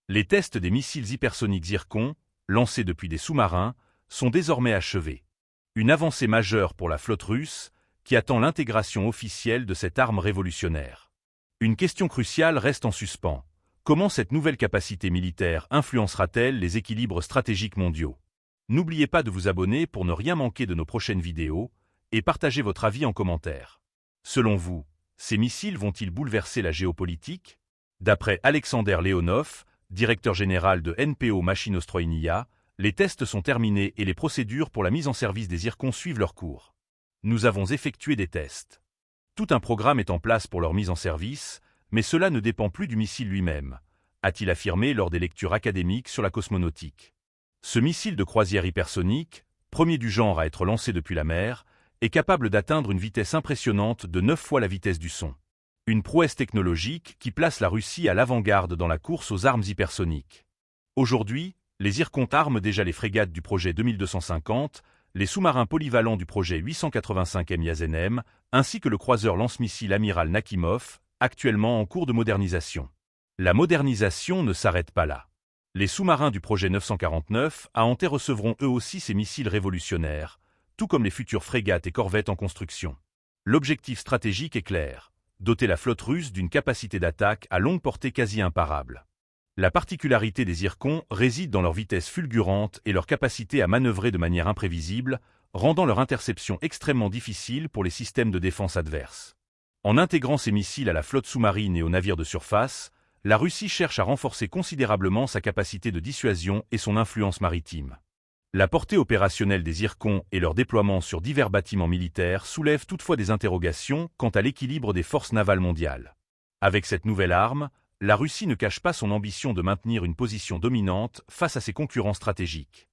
Les tests des missiles hypersoniques Zircon, lancés depuis des sous-marins, sont désormais achevés. Une avancée majeure pour la flotte russe, qui attend l'intégration officielle de cette arme révolutionnaire. Une question cruciale reste en suspens. Comment cette nouvelle capacité militaire influencera-t-elle les équilibres stratégiques mondiaux? N'oubliez pas de vous abonner pour ne rien manquer de nos prochaines vidéos et partagez votre avis en commentaire. Selon vous, ces missiles vont-ils bouleverser la géopolitique? D'après Alexander Leonov, directeur général de NPO Machinostroïnia, les tests sont terminés et les procédures pour la mise en service des Zircons suivent leur cours. Nous avons effectué des tests. Tout un programme est en place pour leur mise en service, mais cela ne dépend plus du missile lui-même, a-t-il affirmé lors des lectures académiques sur la cosmonautique. Ce missile de croisière hypersonique, premier du genre à être lancé depuis la mer, est capable d'atteindre une vitesse impressionnante de 9 fois la vitesse du son. Une prouesse technologique qui place la Russie à l'avant-garde dans la course aux armes hypersoniques. Aujourd'hui, les Zircons arment déjà les frégates du projet 2250, les sous-marins polyvalents du projet 885M Yazenem, ainsi que le croiseur lance-missile amiral Nakimov, actuellement en cours de modernisation. La modernisation ne s'arrête pas là. Les sous-marins du projet 949 à Antais recevront eux aussi ces missiles révolutionnaires, tout comme les futures frégates et corvettes en construction. L'objectif stratégique est clair, doter la flotte russe d'une capacité d'attaque à longue portée quasi imparable. La particularité des Zircons réside dans leur vitesse fulgurante et leur capacité à manœuvrer de manière imprévisible, rendant leur interception extrêmement difficile pour les systèmes de défense adverses. En intégrant ces missiles à la flotte sous-marine et aux navires de surface, la Russie cherche à renforcer considérablement sa capacité de dissuasion et son influence maritime. La portée opérationnelle des Zircons et leur déploiement sur divers bâtiments militaires soulèvent toutefois des interrogations quant à l'équilibre des forces navales mondiales. Avec cette nouvelle arme, la Russie ne cache pas son ambition de maintenir une position dominante face à ses concurrents stratégiques.